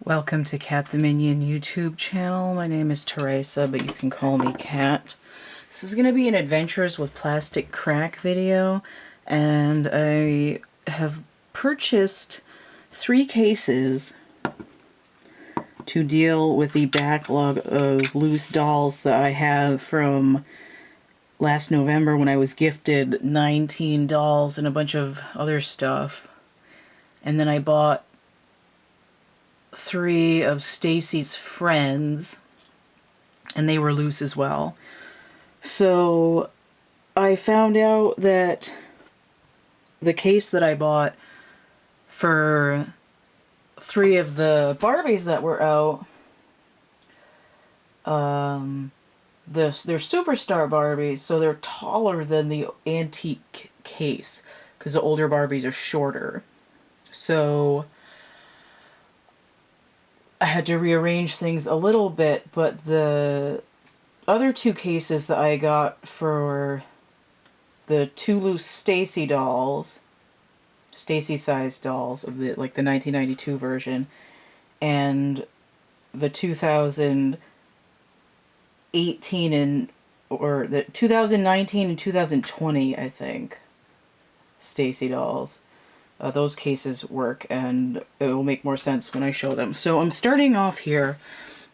Welcome to CATtheMinion YouTube channel. My name is Teresa, but you can call me Cat. This is going to be an Adventures with Plastic Crack video, and I have purchased 3 cases to deal with the backlog of loose dolls that I have from last November when I was gifted 19 dolls and a bunch of other stuff. And then I bought 3 of Stacy's friends, and they were loose as well. So I found out that the case that I bought for 3 of the Barbies that were out, they're Superstar Barbies, so they're taller than the antique case, because the older Barbies are shorter. So I had to rearrange things a little bit, but the other 2 cases that I got for the 2 loose Stacy dolls, Stacy sized dolls of the 1992 version, and the 2018 or the 2019 and 2020, I think, Stacy dolls. Those cases work, and it will make more sense when I show them. So I'm starting off here.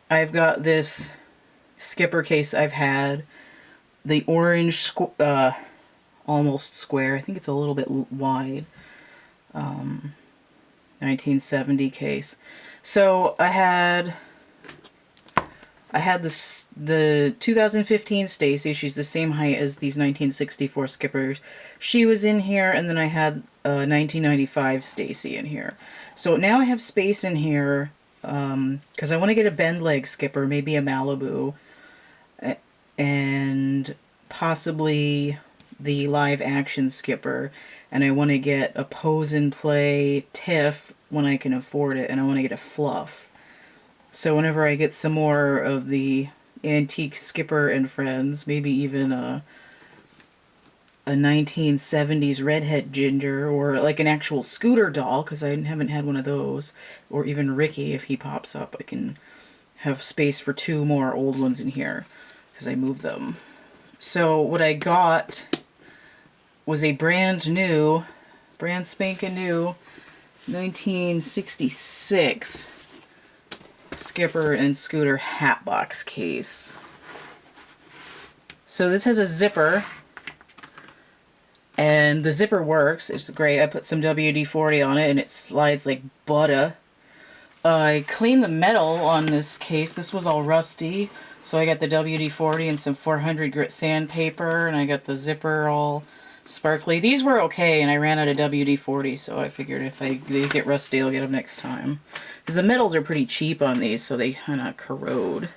I've got this Skipper case I've had, the orange almost square. I think it's a little bit wide. 1970 case. So I had the 2015 Stacy. She's the same height as these 1964 Skippers. She was in here, and then I had 1995 Stacy in here. So now I have space in here because I want to get a bend leg Skipper, maybe a Malibu, and possibly the live action Skipper. And I want to get a pose and play Tiff when I can afford it, and I want to get a Fluff. So whenever I get some more of the antique Skipper and friends, maybe even a 1970s redhead Ginger, or like an actual Scooter doll, because I haven't had one of those, or even Ricky, if he pops up, I can have space for 2 more old ones in here, because I moved them. So what I got was a brand spanking new 1966 Skipper and Scooter hatbox case. So this has a zipper, and the zipper works. It's great. I put some WD-40 on it, and it slides like butter. I cleaned the metal on this case. This was all rusty, so I got the WD-40 and some 400 grit sandpaper, and I got the zipper all sparkly. These were okay, and I ran out of WD-40, so I figured if they get rusty, I'll get them next time. Because the metals are pretty cheap on these, so they kind of corrode.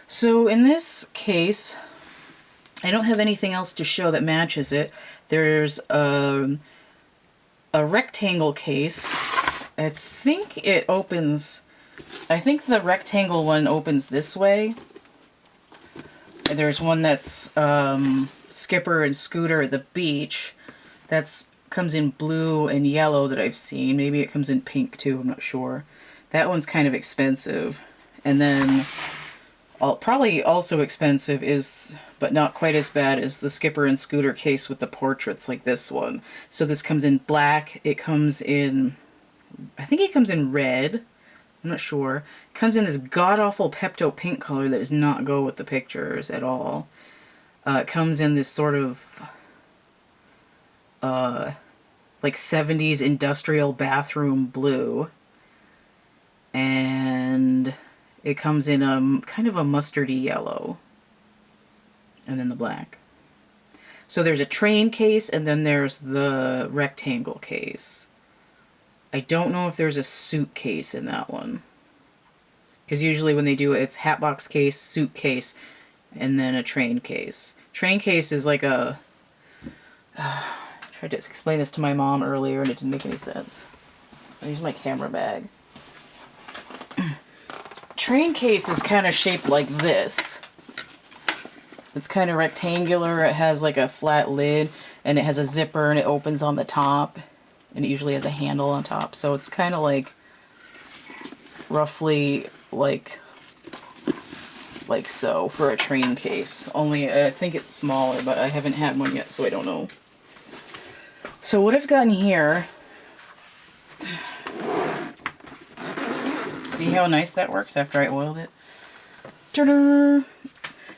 So in this case, I don't have anything else to show that matches it. There's a rectangle case. I think the rectangle one opens this way. And there's one that's Skipper and Scooter at the beach. That's comes in blue and yellow that I've seen. Maybe it comes in pink too, I'm not sure. That one's kind of expensive. And then probably also expensive is, but not quite as bad, as the Skipper and Scooter case with the portraits like this one. So this comes in black. It comes in, I think it comes in red. I'm not sure. It comes in this god-awful Pepto pink color that does not go with the pictures at all. It comes in this sort of like 70s industrial bathroom blue. And it comes in a kind of a mustardy yellow. And then the black. So there's a train case, and then there's the rectangle case. I don't know if there's a suitcase in that one. Because usually when they do it, it's hatbox case, suitcase, and then a train case. Train case is like a... I tried to explain this to my mom earlier, and it didn't make any sense. I'll use my camera bag. Train case is kind of shaped like this. It's kind of rectangular. It has like a flat lid, and it has a zipper, and it opens on the top. And it usually has a handle on top. So it's kind of like roughly like so for a train case. Only I think it's smaller, but I haven't had one yet, so I don't know. So what I've gotten here, see how nice that works after I oiled it? Ta-da!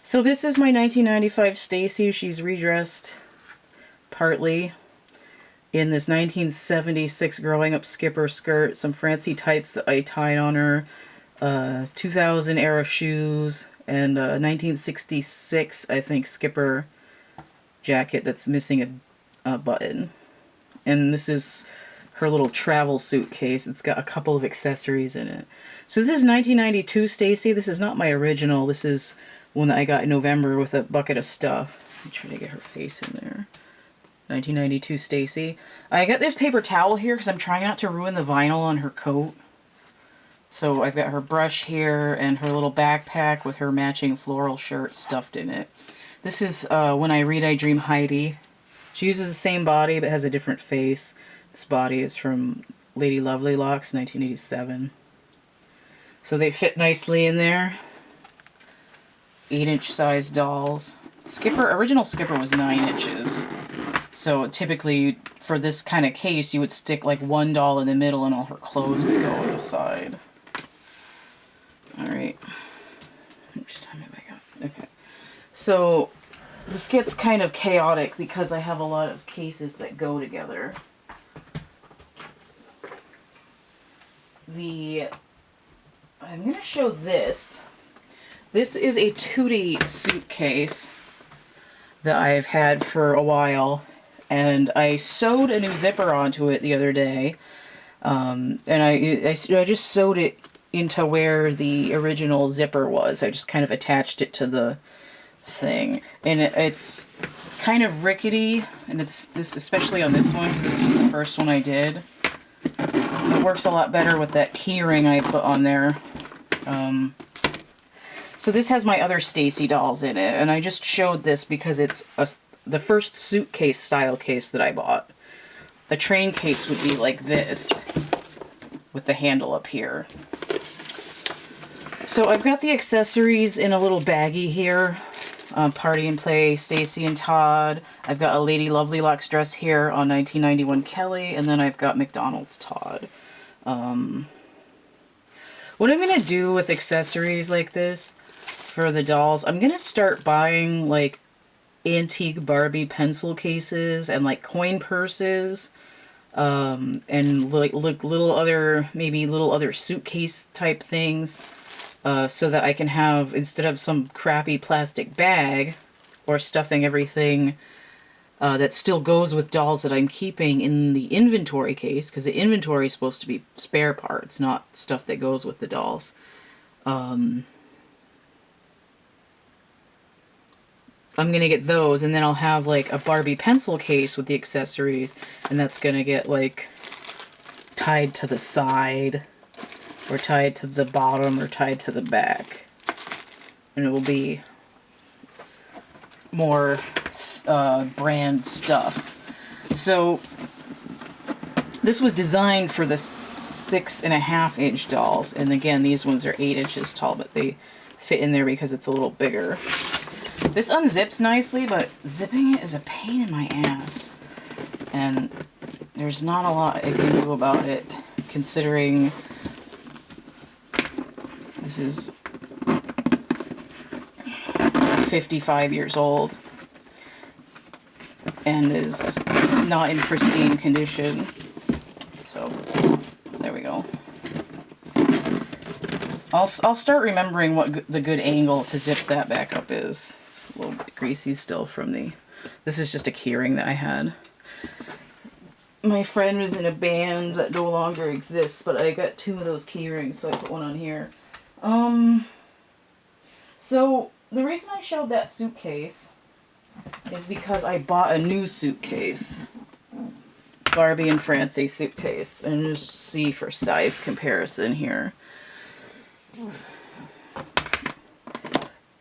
So this is my 1995 Stacy. She's redressed partly in this 1976 growing up Skipper skirt, some Francie tights that I tied on her, 2000 era shoes, and 1966, I think, Skipper jacket that's missing a button. And this is her little travel suitcase. It's got a couple of accessories in it. So this is 1992 Stacy. This is not my original. This is one that I got in November with a bucket of stuff. I'm trying to get her face in there. 1992 Stacy. I got this paper towel here because I'm trying not to ruin the vinyl on her coat. So I've got her brush here and her little backpack with her matching floral shirt stuffed in it. This is When I Read I Dream Heidi. She uses the same body but has a different face. This body is from Lady Lovely Locks, 1987. So they fit nicely in there. 8-inch size dolls. Original Skipper was 9 inches. So typically for this kind of case you would stick like one doll in the middle and all her clothes would go on the side. Alright. Which time have I got? Okay. So this gets kind of chaotic because I have a lot of cases that go together. I'm going to show this. This is a Tootie suitcase that I've had for a while, and I sewed a new zipper onto it the other day, and I just sewed it into where the original zipper was. I just kind of attached it to the thing, and it's kind of rickety, and it's this, especially on this one because this was the first one I did. It works a lot better with that key ring I put on there. So this has my other Stacy dolls in it, and I just showed this because it's the first suitcase style case that I bought. A train case would be like this, with the handle up here. So I've got the accessories in a little baggie here. Party and Play, Stacy and Todd. I've got a Lady Lovely Locks dress here on 1991 Kelly, and then I've got McDonald's Todd. What I'm going to do with accessories like this for the dolls, I'm going to start buying like antique Barbie pencil cases and like coin purses, and like little other suitcase type things, so that I can have, instead of some crappy plastic bag or stuffing everything that still goes with dolls that I'm keeping in the inventory case, because the inventory is supposed to be spare parts, not stuff that goes with the dolls. I'm going to get those, and then I'll have like a Barbie pencil case with the accessories, and that's going to get like tied to the side, or tied to the bottom, or tied to the back. And it will be more brand stuff. So this was designed for the 6.5-inch dolls, and again these ones are 8 inches tall, but they fit in there because it's a little bigger. This unzips nicely, but zipping it is a pain in my ass, and there's not a lot I can do about it, considering this is 55 years old and is not in pristine condition. So there we go. I'll start remembering what the good angle to zip that back up is. It's a little bit greasy still from the... This is just a keyring that I had. My friend was in a band that no longer exists, but I got 2 of those keyrings, so I put one on here. So the reason I showed that suitcase is because I bought a new suitcase. Barbie and Francie suitcase. And just see for size comparison here.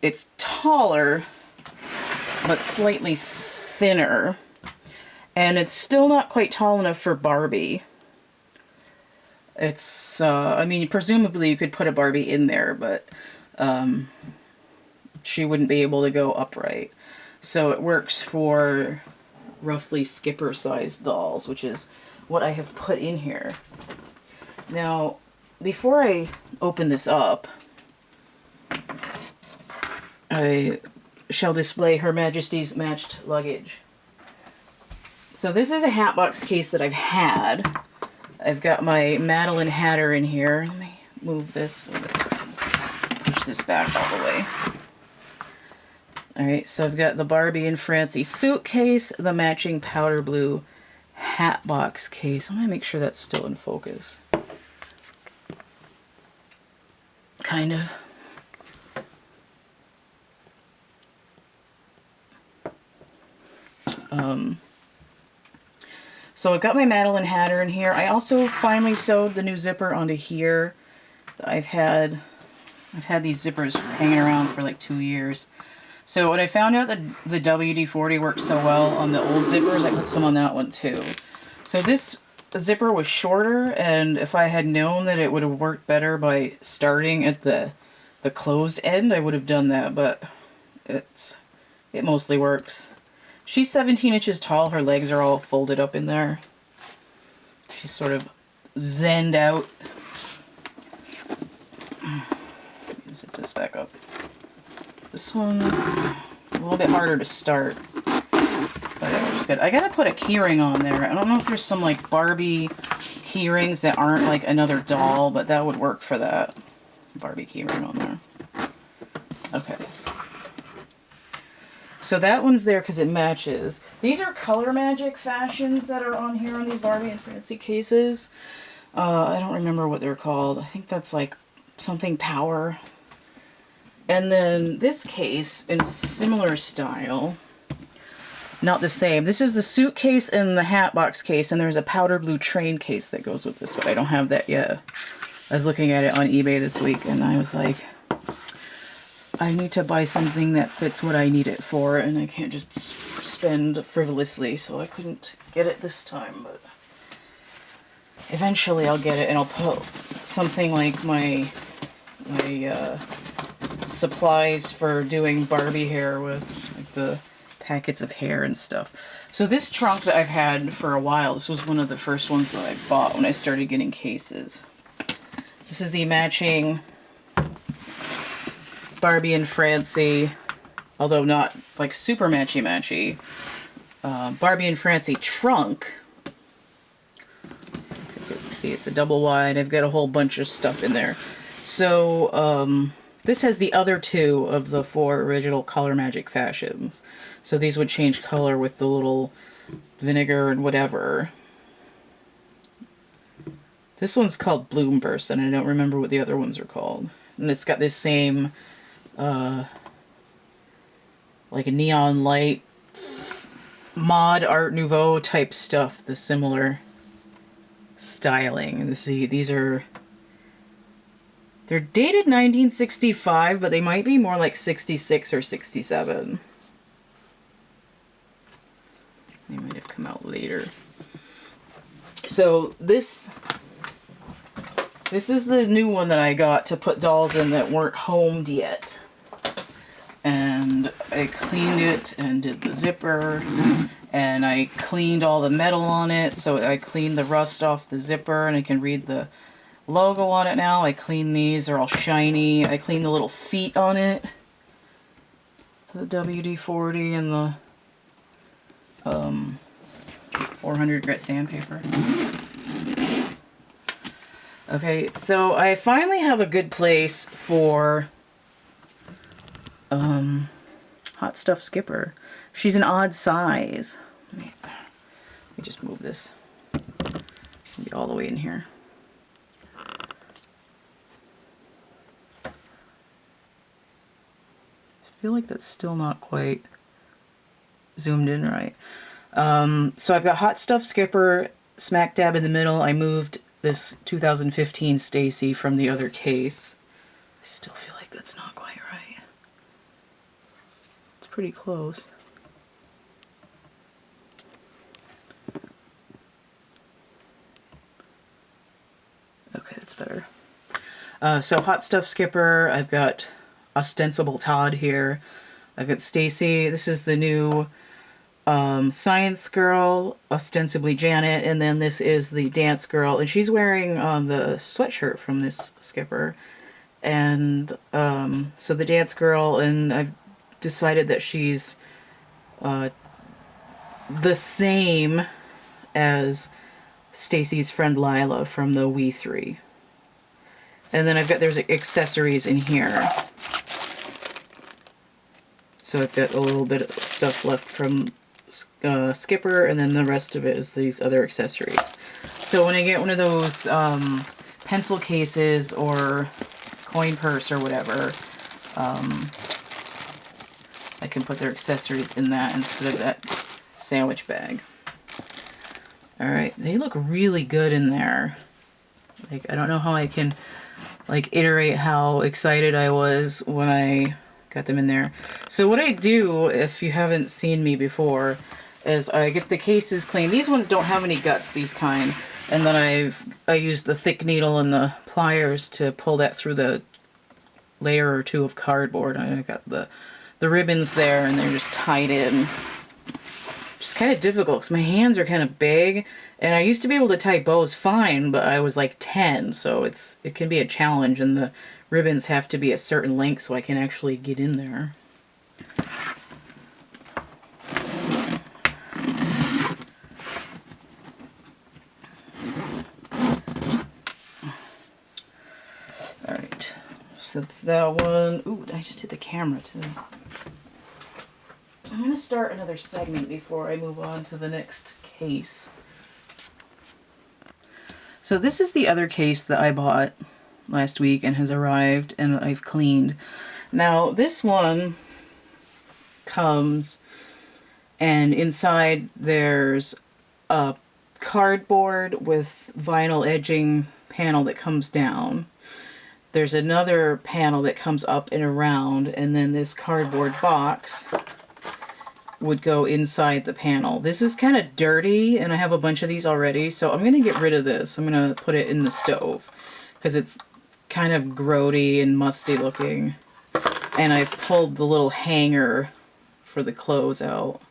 It's taller, but slightly thinner. And it's still not quite tall enough for Barbie. It's, I mean, presumably you could put a Barbie in there, but she wouldn't be able to go upright. So it works for roughly Skipper-sized dolls, which is what I have put in here. Now, before I open this up, I shall display Her Majesty's matched luggage. So this is a hatbox case that I've had. I've got my Madeline Hatter in here. Let me move this so that I can push this back all the way. Alright, so I've got the Barbie and Francie suitcase, the matching powder blue hatbox case. I'm going to make sure that's still in focus. Kind of. So I've got my Madeline Hatter in here. I also finally sewed the new zipper onto here. I've had these zippers hanging around for like 2 years. So when I found out that the WD-40 worked so well on the old zippers, I put some on that one too. So this zipper was shorter, and if I had known that it would have worked better by starting at the closed end, I would have done that, but it mostly works. She's 17 inches tall. Her legs are all folded up in there. She's sort of zenned out. Zip this back up. This one, a little bit harder to start. But it works good. I gotta put a keyring on there. I don't know if there's some like Barbie keyrings that aren't like another doll, but that would work for that. Barbie keyring on there. Okay. So that one's there because it matches. These are Color Magic fashions that are on here on these Barbie and Francie cases. I don't remember what they're called. I think that's like something Power. And then this case in a similar style. Not the same. This is the suitcase and the hatbox case, and there's a powder blue train case that goes with this, but I don't have that yet. I was looking at it on eBay this week, and I was like, I need to buy something that fits what I need it for, and I can't just spend frivolously, so I couldn't get it this time, but eventually I'll get it, and I'll put something like my supplies for doing Barbie hair with, like the packets of hair and stuff. So this trunk that I've had for a while, this was one of the first ones that I bought when I started getting cases. This is the matching Barbie and Francie, although not like super matchy-matchy, Barbie and Francie trunk. Let's see, it's a double wide. I've got a whole bunch of stuff in there. So this has the other two of the 4 original Color Magic fashions. So these would change color with the little vinegar and whatever. This one's called Bloom Burst, and I don't remember what the other ones are called. And it's got this same like a neon light mod Art Nouveau type stuff, the similar styling. And these are, they're dated 1965, but they might be more like 66 or 67. They might have come out later. So this is the new one that I got to put dolls in that weren't homed yet. And I cleaned it and did the zipper, and I cleaned all the metal on it, so I cleaned the rust off the zipper, and I can read the logo on it now. I cleaned these, they're all shiny. I cleaned the little feet on it, the WD-40 and the 400 grit sandpaper. Okay, so I finally have a good place for Hot Stuff Skipper. She's an odd size. Let me just move this. Get all the way in here. I feel like that's still not quite zoomed in right. So I've got Hot Stuff Skipper smack dab in the middle. I moved this 2015 Stacy from the other case. I still feel like that's not quite right. It's pretty close. So Hot Stuff Skipper, I've got Ostensible Todd here. I've got Stacy. This is the new Science Girl, ostensibly Janet, and then this is the Dance Girl, and she's wearing the sweatshirt from this Skipper. And so the Dance Girl, and I've decided that she's the same as Stacy's friend Lila from the We 3. And then there's accessories in here. So I've got a little bit of stuff left from Skipper, and then the rest of it is these other accessories. So when I get one of those pencil cases or coin purse or whatever, I can put their accessories in that instead of that sandwich bag. Alright, they look really good in there. Like, I don't know how I can, like, iterate how excited I was when I got them in there. So what I do, if you haven't seen me before, is I get the cases clean. These ones don't have any guts, these kind. And then I use the thick needle and the pliers to pull that through the layer or two of cardboard. I got the ribbons there, and they're just tied in. It's kind of difficult because my hands are kind of big, and I used to be able to tie bows fine, but I was like 10, so it can be a challenge, and the ribbons have to be a certain length so I can actually get in there. Alright, so that's that one. Ooh, I just hit the camera too. I'm going to start another segment before I move on to the next case. So this is the other case that I bought last week and has arrived and I've cleaned. Now this one comes, and inside there's a cardboard with vinyl edging panel that comes down. There's another panel that comes up and around, and then this cardboard box would go inside the panel. This is kind of dirty, and I have a bunch of these already, so I'm going to get rid of this. I'm going to put it in the stove because it's kind of grody and musty looking. And I've pulled the little hanger for the clothes out.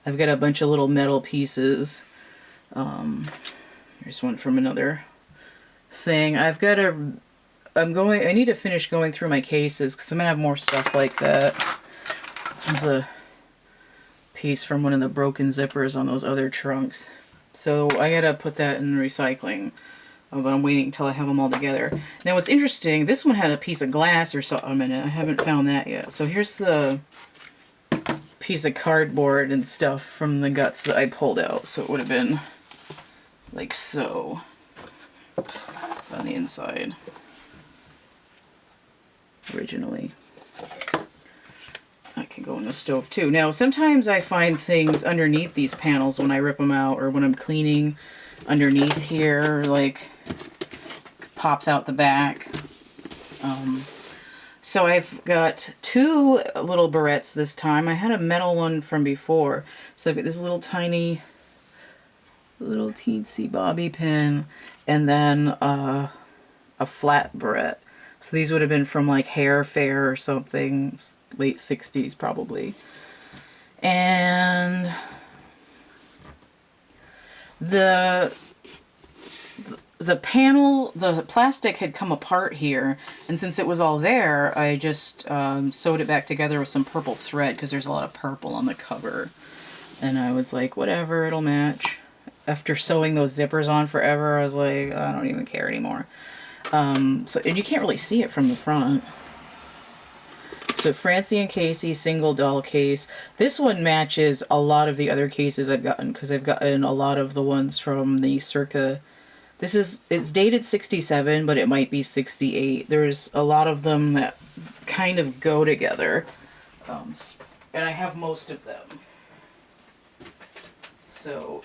I've got a bunch of little metal pieces. Here's one from another thing. I need to finish going through my cases because I'm going to have more stuff like that. There's a piece from one of the broken zippers on those other trunks. So I gotta put that in recycling. But I'm waiting until I have them all together. Now what's interesting, this one had a piece of glass or something in it. I haven't found that yet. So here's the piece of cardboard and stuff from the guts that I pulled out. So it would have been like so on the inside originally. I can go in the stove too. Now sometimes I find things underneath these panels when I rip them out, or when I'm cleaning underneath here, like pops out the back. So I've got two little barrettes this time. I had a metal one from before. So I've got this little tiny, little teensy bobby pin, and then a flat barrette. So these would have been from like Hair Fair or something, late 60s probably. And the panel, the plastic had come apart here, and since it was all there, I just sewed it back together with some purple thread because there's a lot of purple on the cover. And I was like, whatever, it'll match. After sewing those zippers on forever, I was like, I don't even care anymore. And you can't really see it from the front. So Francie and Casey single doll case. This one matches a lot of the other cases I've gotten, because I've gotten a lot of the ones from the circa. It's dated 67, but it might be 68. There's a lot of them that kind of go together. And I have most of them. So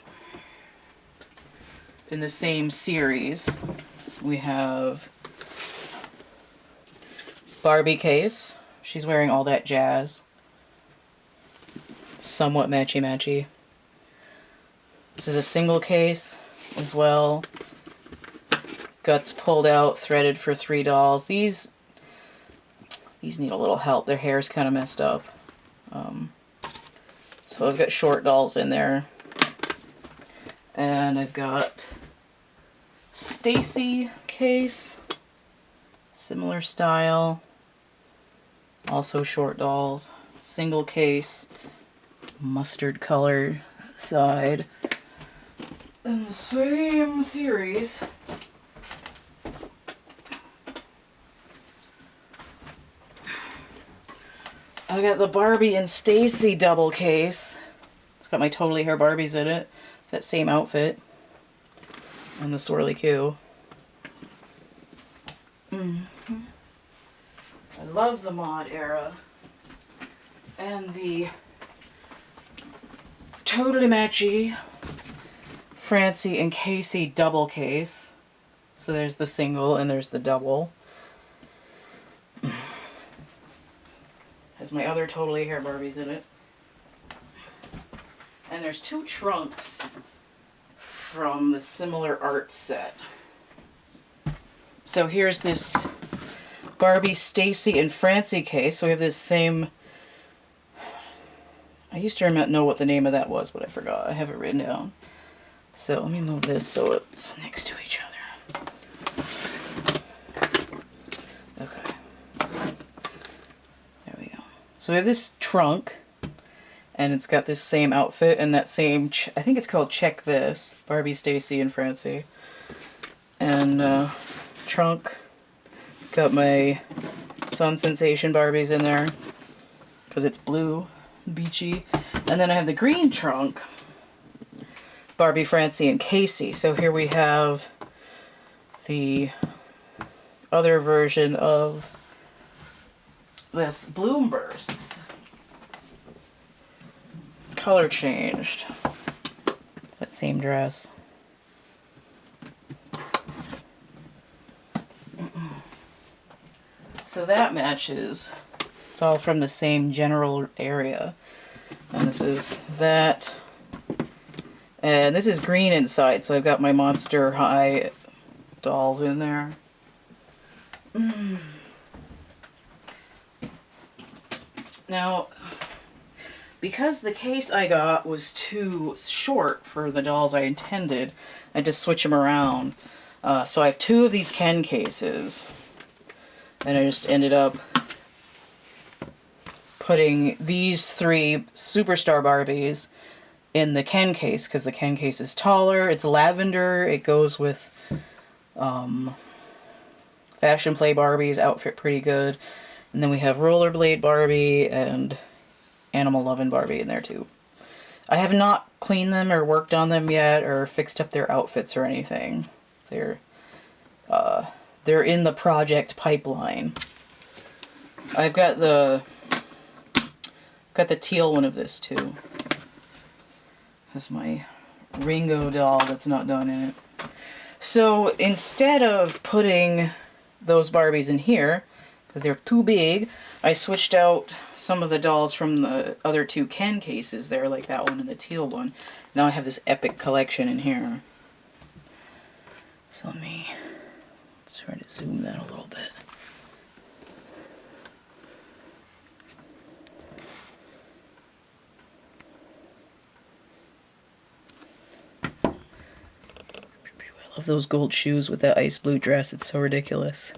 in the same series, we have Barbie case. She's wearing all that jazz. Somewhat matchy-matchy. This is a single case as well. Guts pulled out, threaded for $3. These need a little help. Their hair's kind of messed up. So I've got short dolls in there. And I've got Stacy case, similar style, also short dolls, single case, mustard color side, in the same series. I got the Barbie and Stacy double case. It's got my Totally Hair Barbies in it. It's that same outfit. And the Swirly Q. I love the mod era. And the Totally Matchy Francie and Casey double case. So there's the single and there's the double. Has my other Totally Hair Barbies in it. And there's 2 trunks from the similar art set. So here's this Barbie, Stacy, and Francie case. So we have this same... I used to know what the name of that was, but I forgot. I have it written down. So let me move this so it's next to each other. Okay. There we go. So we have this trunk. And it's got this same outfit and that same, I think it's called Check This, Barbie, Stacy, and Francie. And trunk, got my Sun Sensation Barbies in there, because it's blue, beachy. And then I have the green trunk, Barbie, Francie, and Casey. So here we have the other version of this Bloom Bursts. Color changed. It's that same dress. So that matches. It's all from the same general area. And this is that. And this is green inside, so I've got my Monster High dolls in there. Now, because the case I got was too short for the dolls I intended, I just switch them around. So I have 2 of these Ken cases, and I just ended up putting these 3 Superstar Barbies in the Ken case, because the Ken case is taller, it's lavender, it goes with Fashion Play Barbies, outfit pretty good. And then we have Rollerblade Barbie and Animal Lovin' Barbie in there too. I have not cleaned them or worked on them yet or fixed up their outfits or anything. They're in the project pipeline. I've got the teal one of this too. That's my Ringo doll that's not done in it. So instead of putting those Barbies in here, because they're too big, I switched out some of the dolls from the other 2 Ken cases there, like that one and the teal one. Now I have this epic collection in here. So let me try to zoom that a little bit. I love those gold shoes with that ice blue dress. It's so ridiculous.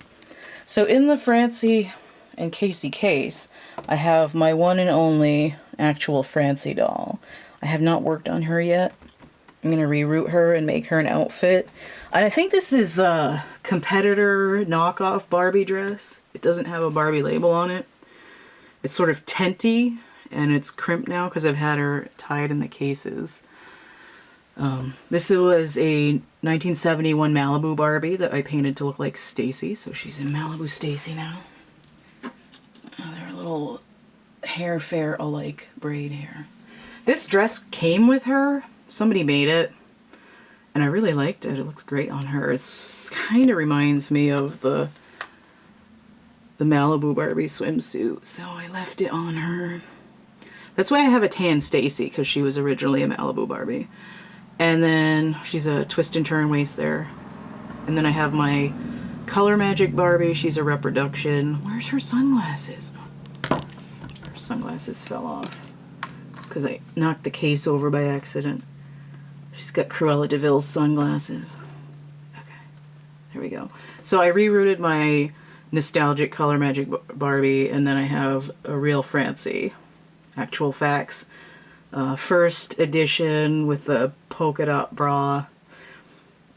So in the Francie and Casey case, I have my one and only actual Francie doll. I have not worked on her yet. I'm going to reroute her and make her an outfit. I think this is a competitor knockoff Barbie dress. It doesn't have a Barbie label on it. It's sort of tenty, and it's crimped now because I've had her tied in the cases. This was a 1971 Malibu Barbie that I painted to look like Stacy, so she's in Malibu Stacy now. They're a little hair fair alike braid hair. This dress came with her. Somebody made it, and I really liked it. It looks great on her. It's kind of reminds me of the Malibu Barbie swimsuit, so I left it on her. That's why I have a tan Stacy, because she was originally a Malibu Barbie. And then she's a twist and turn waist there. And then I have my Color Magic Barbie. She's a reproduction. Where's her sunglasses? Her sunglasses fell off because I knocked the case over by accident. She's got Cruella de Vil's sunglasses. Okay, there we go. So I rerouted my nostalgic Color Magic Barbie, and then I have a real Francie. Actual facts. First edition with the polka dot bra.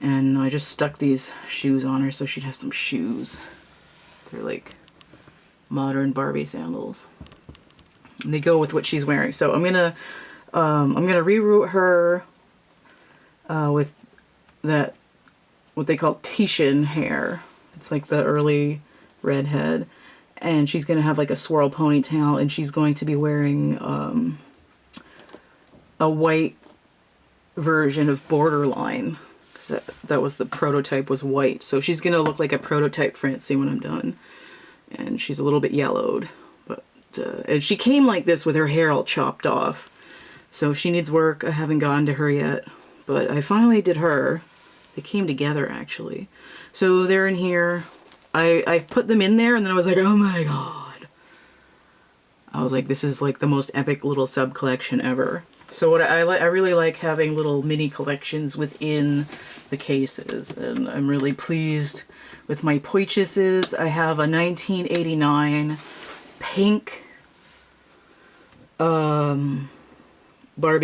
And I just stuck these shoes on her so she'd have some shoes. They're like modern Barbie sandals. And they go with what she's wearing. So I'm gonna reroute her with that, what they call Titian hair. It's like the early redhead. And she's gonna have like a swirl ponytail, and she's going to be wearing a white version of Borderline. That was the prototype, was white. So she's gonna look like a prototype Francie when I'm done. And she's a little bit yellowed. But and she came like this with her hair all chopped off. So she needs work. I haven't gotten to her yet. But I finally did her. They came together actually. So they're in here. I've put them in there, and then I was like, oh my god. I was like, this is like the most epic little sub collection ever. So what I really like having little mini collections within the cases, and I'm really pleased with my purchases. I have a 1989 pink Barbie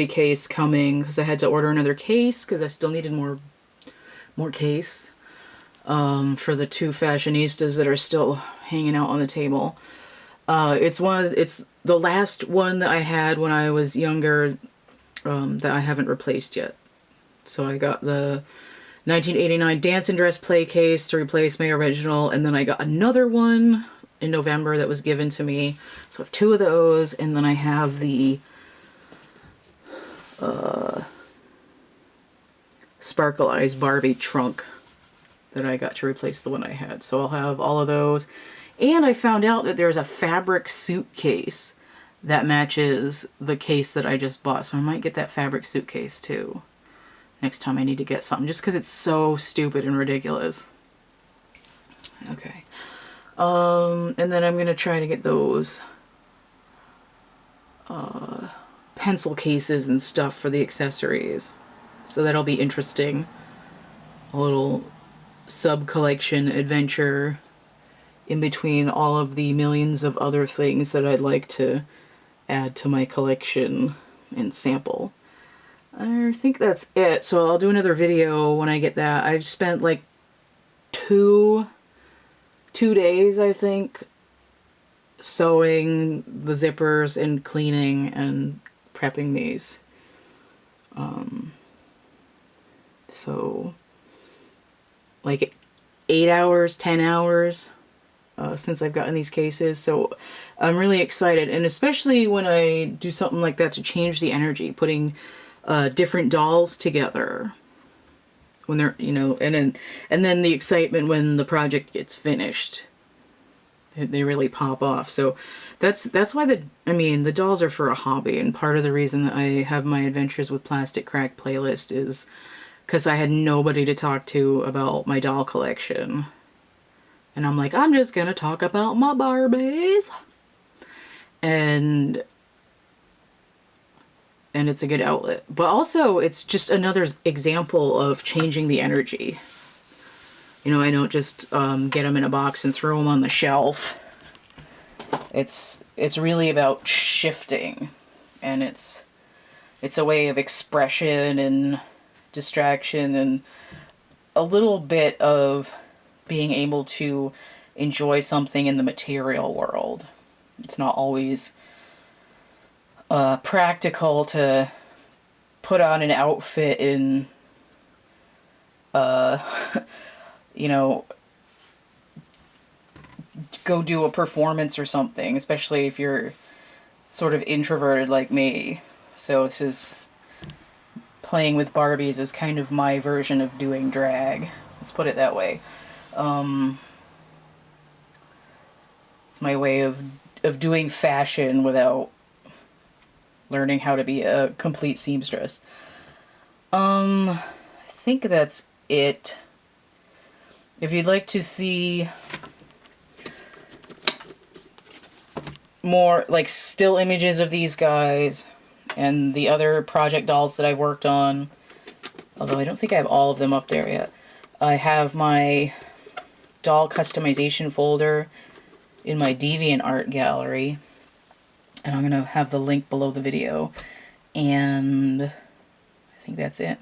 case coming because I had to order another case because I still needed more case for the two fashionistas that are still hanging out on the table. It's the last one that I had when I was younger. That I haven't replaced yet. So I got the 1989 Dance and Dress play case to replace my original, and then I got another one in November that was given to me. So I have two of those, and then I have the Sparkle Eyes Barbie trunk that I got to replace the one I had. So I'll have all of those. And I found out that there's a fabric suitcase that matches the case that I just bought. So I might get that fabric suitcase too next time I need to get something, just because it's so stupid and ridiculous. Okay. And then I'm going to try to get those pencil cases and stuff for the accessories. So that'll be interesting. A little sub-collection adventure in between all of the millions of other things that I'd like to add to my collection and sample. I think that's it. So I'll do another video when I get that. I've spent like two days, I think, sewing the zippers and cleaning and prepping these. So like 8 hours, 10 hours since I've gotten these cases. So I'm really excited, and especially when I do something like that to change the energy, putting different dolls together when they're, you know, and then the excitement when the project gets finished. They really pop off. So that's why the dolls are for a hobby, and part of the reason that I have my Adventures with Plastic Crack playlist is because I had nobody to talk to about my doll collection. And I'm like, I'm just gonna talk about my Barbies. And it's a good outlet. But also, it's just another example of changing the energy. You know, I don't just get them in a box and throw them on the shelf. It's really about shifting. And it's a way of expression and distraction and a little bit of being able to enjoy something in the material world. It's not always practical to put on an outfit and you know, go do a performance or something, especially if you're sort of introverted like me. So this is, playing with Barbies is kind of my version of doing drag. Let's put it that way. It's my way of doing fashion without learning how to be a complete seamstress. I think that's it. If you'd like to see more like still images of these guys and the other project dolls that I've worked on, although I don't think I have all of them up there yet, I have my doll customization folder in my DeviantArt gallery, and I'm gonna have the link below the video, and I think that's it.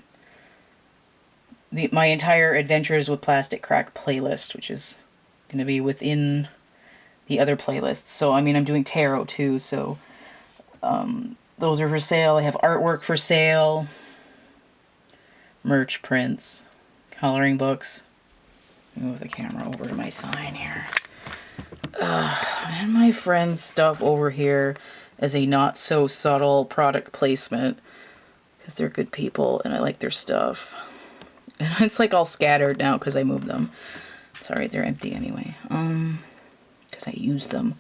My entire Adventures with Plastic Crack playlist, which is gonna be within the other playlists. So I mean, I'm doing tarot too, so those are for sale. I have artwork for sale, merch prints, coloring books. Move the camera over to my sign here. And my friend's stuff over here as a not so subtle product placement, because they're good people and I like their stuff. And it's like all scattered now because I moved them. It's alright, they're empty anyway. Because I used them.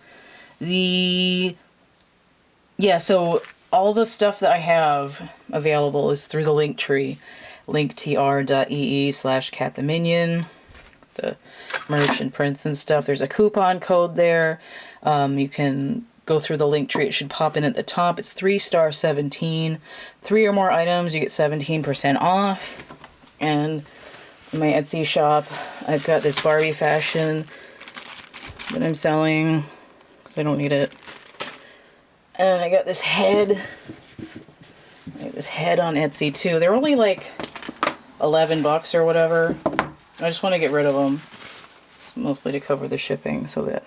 Yeah, so all the stuff that I have available is through the link tree. linktr.ee/CATtheMinion. The merch and prints and stuff. There's a coupon code there. You can go through the link tree. It should pop in at the top. It's 3*17. 3 or more items, you get 17% off. And in my Etsy shop, I've got this Barbie fashion that I'm selling because I don't need it. And I got this head. I got this head on Etsy too. They're only like 11 bucks or whatever. I just want to get rid of them. It's mostly to cover the shipping, so that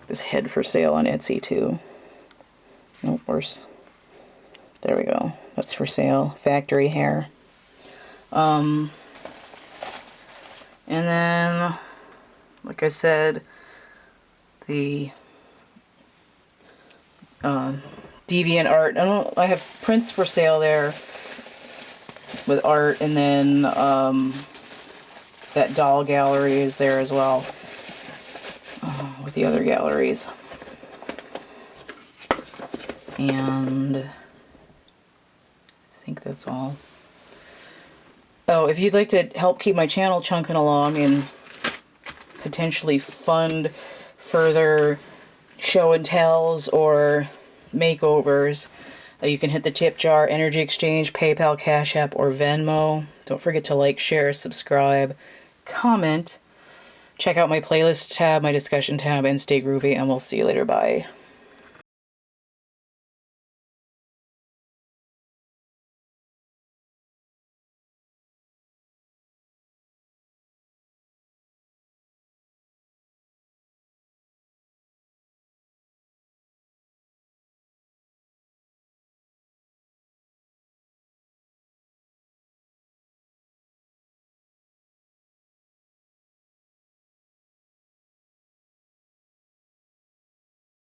this head for sale on Etsy too. Nope, worse. There we go. That's for sale. Factory hair. And then, like I said, the DeviantArt. I have prints for sale there with art, and then that doll gallery is there as well with the other galleries. And I think that's all. Oh, if you'd like to help keep my channel chunking along and potentially fund further show and tells or makeovers, you can hit the tip jar, Energy Exchange, PayPal, Cash App, or Venmo. Don't forget to like, share, subscribe, comment. Check out my playlist tab, my discussion tab, and stay groovy, and we'll see you later. Bye.